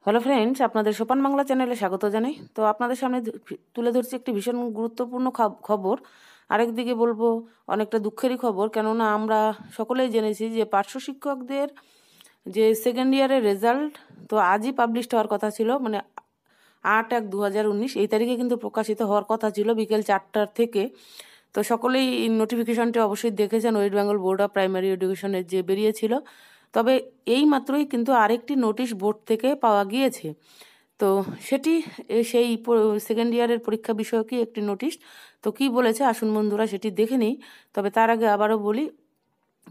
Hello friends, আপনাদের সোপান বাংলা চ্যানেলে স্বাগত জানাই। তো আপনাদের সামনে তুলে ধরছি একটি ভীষণ গুরুত্বপূর্ণ খবর। আরেকদিকে বলবো অনেকটা দুঃখেরই খবর, কেননা আমরা সকলেই জেনেছি যে পার্শ্ব শিক্ষকদের যে সেকেন্ড ইয়ারের রেজাল্ট তো আজই পাবলিশড হওয়ার কথা ছিল, মানে 8/1/2019 এই তারিখে কিন্তু প্রকাশিত হওয়ার কথা ছিল বিকেল 4টার থেকে। তো সকলেই নোটিফিকেশনটি অবশ্যই দেখেছেন, West Bengal board of primary এডুকেশনের যে বেরিয়েছিল। তবে এই মাত্রই কিন্তু আরেকটি নোটিশ বোর্ড থেকে পাওয়া গিয়েছে। তো সেটি সেই সেকেন্ড ইয়ারের পরীক্ষা বিষয়কই একটি নোটিশ। তো কি বলেছে আসুন বন্ধুরা সেটি দেখে নিই। তবে তার আগে আবারও বলি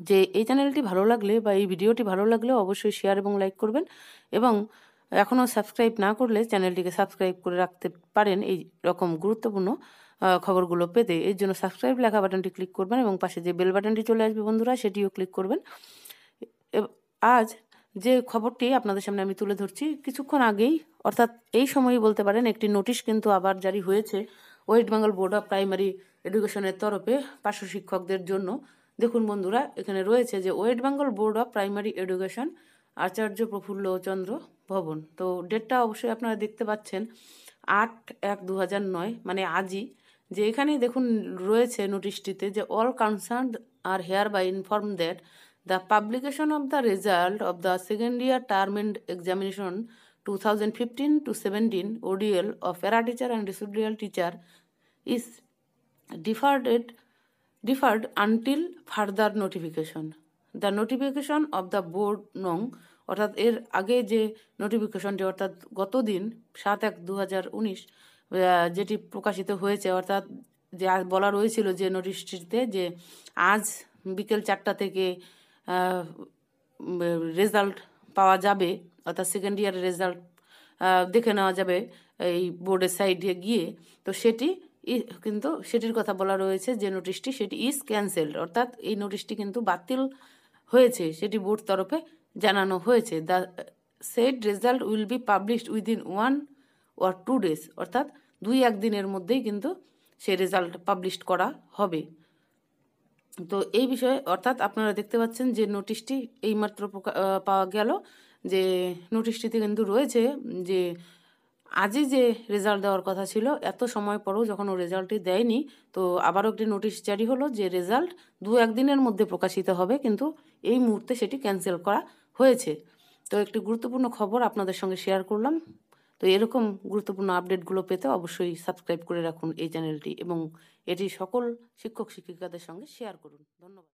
যে এই চ্যানেলটি ভালো লাগলে বা এই ভিডিওটি ভালো লাগলে অবশ্যই শেয়ার এবং লাইক করবেন, এবং এখনও সাবস্ক্রাইব না করলে চ্যানেলটিকে সাবস্ক্রাইব করে রাখতে পারেন এই রকম গুরুত্বপূর্ণ খবরগুলো পেতে। এর জন্য সাবস্ক্রাইব লেখা বাটনটি ক্লিক করবেন এবং পাশে যে বেল বাটনটি চলে আসবে বন্ধুরা সেটিও ক্লিক করবেন। আজ যে খবরটি আপনাদের সামনে আমি তুলে ধরছি, কিছুক্ষণ আগেই অর্থাৎ এই সময়ই বলতে পারেন একটি নোটিশ কিন্তু আবার জারি হয়েছে West Bengal board of primary এডুকেশনের তরফে পার্শ্ব শিক্ষকদের জন্য। দেখুন বন্ধুরা, এখানে রয়েছে যে West Bengal board of primary education, Acharya Prafullachandra Bhavan. তো ডেটটা অবশ্যই আপনারা দেখতে পাচ্ছেন 8/1/2009, মানে আজই। যে এখানে দেখুন রয়েছে নোটিশটিতে যে all concerned are hereby inform that the publication of the result of the second year term and examination 2015-17 ODL of para teacher and residual teacher is deferred until further notification. The notification of the board নং, অর্থাৎ এর আগে যে নোটিফিকেশনটি অর্থাৎ গতদিন 7/1/2019 যেটি প্রকাশিত হয়েছে, অর্থাৎ যে বলা রয়েছিল যে নোটিশটিতে যে আজ বিকেল 4টা থেকে রেজাল্ট পাওয়া যাবে, অর্থাৎ সেকেন্ড ইয়ারের রেজাল্ট দেখে নেওয়া যাবে এই বোর্ডের সাইডে গিয়ে। তো সেটি কিন্তু সেটির কথা বলা রয়েছে যে নোটিশটি সেটি ইজ ক্যান্সেলড, অর্থাৎ এই নোটিশটি কিন্তু বাতিল হয়েছে, সেটি বোর্ড তরফে জানানো হয়েছে। The shed result will be published within 1 or 2 days, অর্থাৎ 2-1 দিনের মধ্যেই কিন্তু সেই রেজাল্ট পাবলিশ করা হবে। তো এই বিষয়ে অর্থাৎ আপনারা দেখতে পাচ্ছেন যে নোটিশটি এইমাত্র পাওয়া গেল, যে নোটিশটিতে কিন্তু রয়েছে যে আজই যে রেজাল্ট দেওয়ার কথা ছিল, এত সময় পরেও যখন ও রেজাল্টটি দেয়নি, তো আবারও একটি নোটিশ জারি হলো যে রেজাল্ট 2-1 দিনের মধ্যে প্রকাশিত হবে, কিন্তু এই মুহূর্তে সেটি ক্যান্সেল করা হয়েছে। তো একটি গুরুত্বপূর্ণ খবর আপনাদের সঙ্গে শেয়ার করলাম। তো এরকম গুরুত্বপূর্ণ আপডেটগুলো পেতে অবশ্যই সাবস্ক্রাইব করে রাখুন এই চ্যানেলটি, এবং এটি সকল শিক্ষক শিক্ষিকাদের সঙ্গে শেয়ার করুন। ধন্যবাদ।